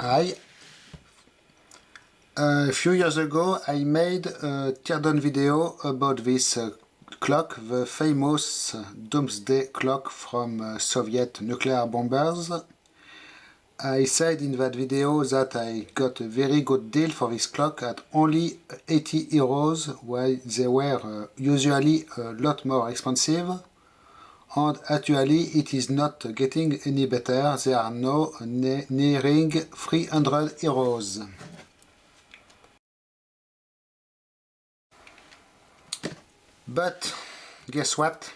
Hi. A few years ago I made a teardown video about this clock, the famous doomsday clock from Soviet nuclear bombers. I said in that video that I got a very good deal for this clock at only 80 euros, while they were usually a lot more expensive. And actually it is not getting any better. They are now nearing 300 euros. But guess what?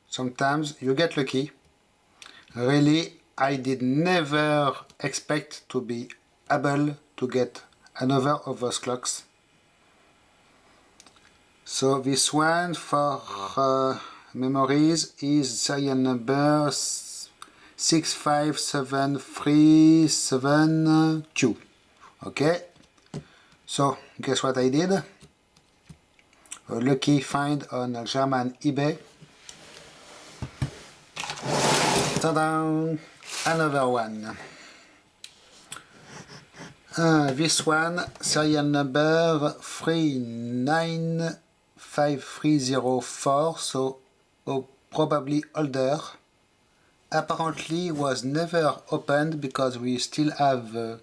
Sometimes you get lucky. Really, I did never expect to be able to get another of those clocks. So this one for memories is serial number 657372. Okay, so guess what I did? A lucky find on German eBay. Ta-da! Another one. This one, serial number 395304, so probably older. Apparently was never opened because we still have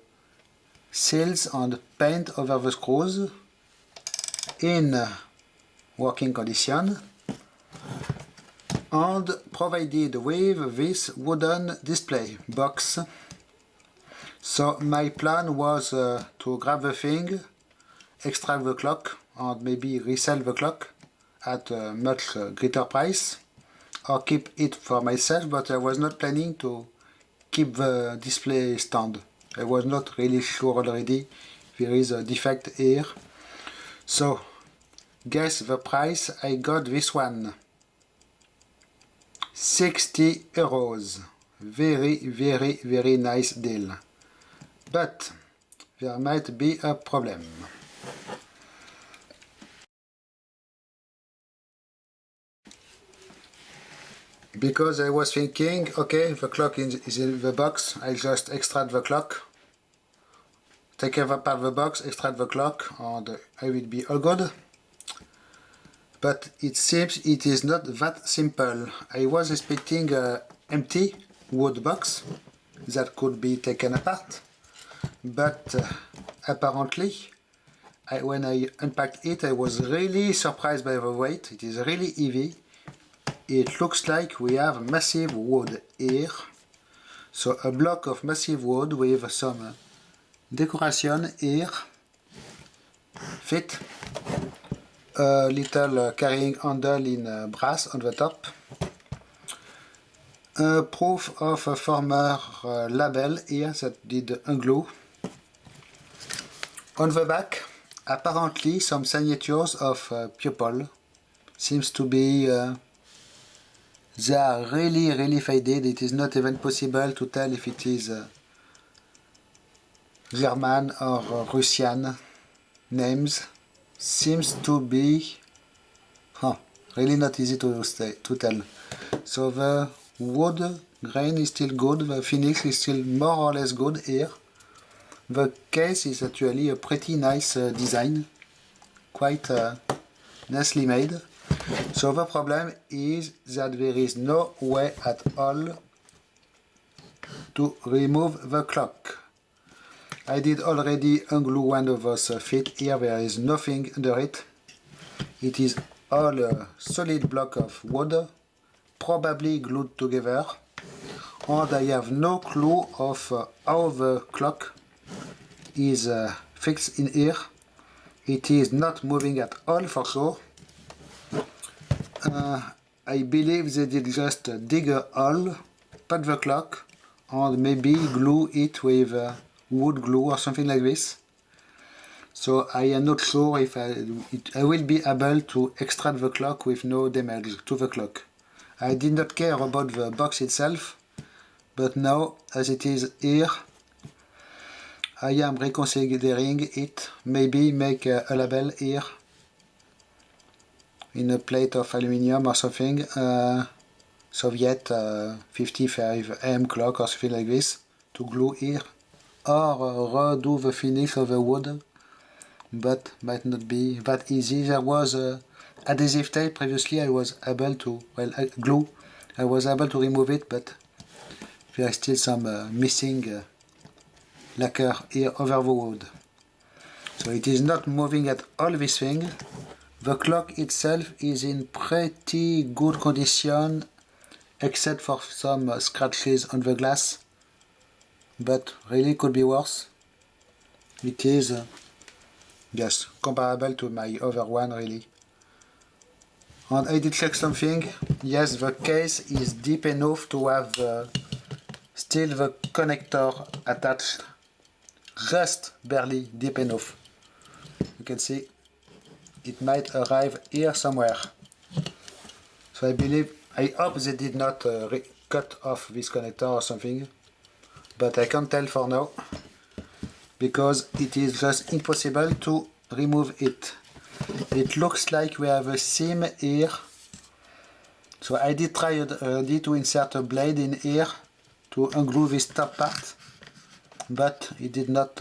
seals and paint over the screws in working condition, and provided with this wooden display box. So my plan was to grab the thing, extract the clock, and maybe resell the clock at a much greater price, or keep it for myself, but I was not planning to keep the display stand. I was not really sure already there is a defect here. So guess the price I got this one. 60 euros. Very nice deal. But there might be a problem. Because I was thinking, okay, the clock is in the box, I just extract the clock, take apart the box, extract the clock, and I will be all good. But it seems it is not that simple. I was expecting an empty wood box that could be taken apart, but apparently when I unpacked it I was really surprised by the weight. It is really heavy. It looks like we have massive wood here, so a block of massive wood with some decoration here, fit. A little carrying handle in brass on the top. Proof of a former label here that did unglue. On the back, apparently some signatures of people. Seems to be they are really faded. It is not even possible to tell if it is German or Russian names. Seems to be really not easy to tell. So the wood grain is still good, the finish is still more or less good here. The case is actually a pretty nice design, quite nicely made. So the problem is that there is no way at all to remove the clock. I did already unglue one of those feet. Here there is nothing under it. It is all a solid block of wood, probably glued together, and I have no clue of how the clock is fixed in here. It is not moving at all for sure. I believe they did just dig a hole, put the clock, and maybe glue it with wood glue or something like this. So I am not sure if I will be able to extract the clock with no damage to the clock. I did not care about the box itself, but now as it is here, I am reconsidering it. Maybe make a label here in a plate of aluminium or something, Soviet 55 AM clock or something like this, to glue here or redo the finish of the wood, but might not be that easy. There was adhesive tape previously. I was able to, glue. I was able to remove it, but there is still some missing lacquer here over the wood. So it is not moving at all, this thing. The clock itself is in pretty good condition, except for some scratches on the glass, but really could be worse. It is, yes, comparable to my other one, really. And I did check something. Yes, the case is deep enough to have still the connector attached, just barely deep enough. You can see it might arrive here somewhere. So I hope they did not cut off this connector or something, but I can't tell for now, because it is just impossible to remove it. It looks like we have a seam here, so I did try already to insert a blade in here to unglue this top part, but it did not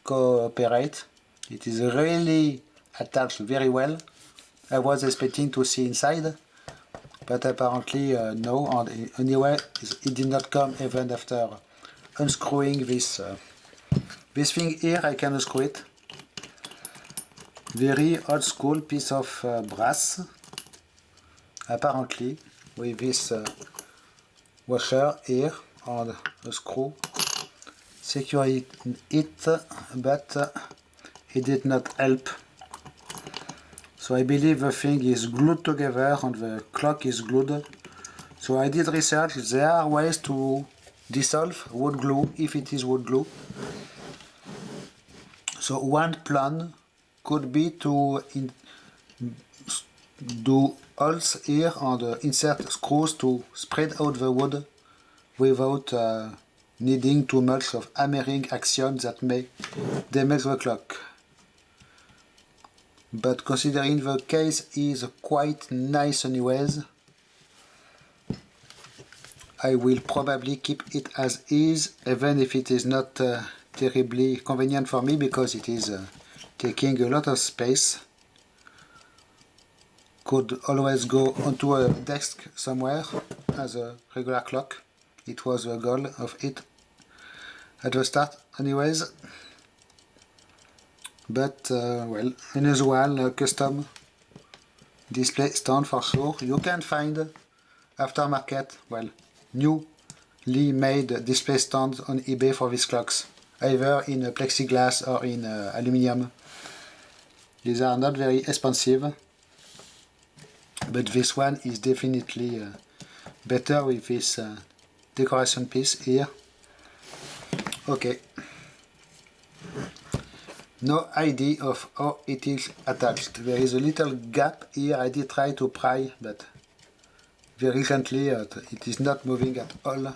cooperate. It is really attached very well. I was expecting to see inside, but apparently no, and anyway it did not come even after unscrewing this thing here. I can unscrew it. Very old school piece of brass, apparently, with this washer here and a screw secure it, but it did not help. So I believe the thing is glued together and the clock is glued. So I did research. There are ways to dissolve wood glue if it is wood glue. So one plan could be to do holes here and insert screws to spread out the wood without needing too much of hammering action that may damage the clock. But considering the case is quite nice anyways, I will probably keep it as is, even if it is not terribly convenient for me, because it is taking a lot of space. Could always go onto a desk somewhere as a regular clock. It was the goal of it at the start anyways. But well, unusual custom display stand for sure. You can find aftermarket, well, newly made display stands on eBay for these clocks, either in plexiglass or in aluminium. These are not very expensive, but this one is definitely better with this decoration piece here. Okay. No idea of how it is attached. There is a little gap here. I did try to pry, but very gently it is not moving at all.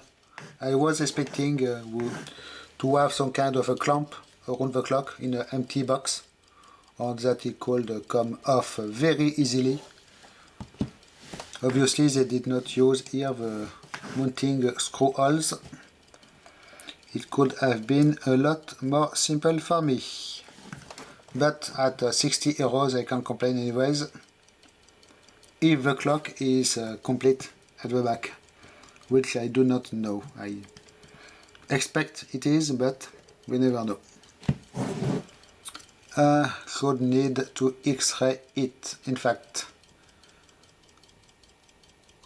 I was expecting to have some kind of a clamp around the clock in an empty box, and that it could come off very easily. Obviously they did not use here the mounting screw holes. It could have been a lot more simple for me. But at 60 euros I can't complain anyways, if the clock is complete at the back, which I do not know. I expect it is, but we never know. Should need to X-ray it, in fact.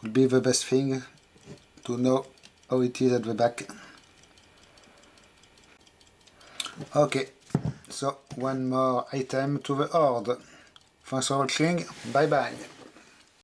Would be the best thing to know how it is at the back. Okay. So, one more item to the hoard. Thanks for watching, bye bye.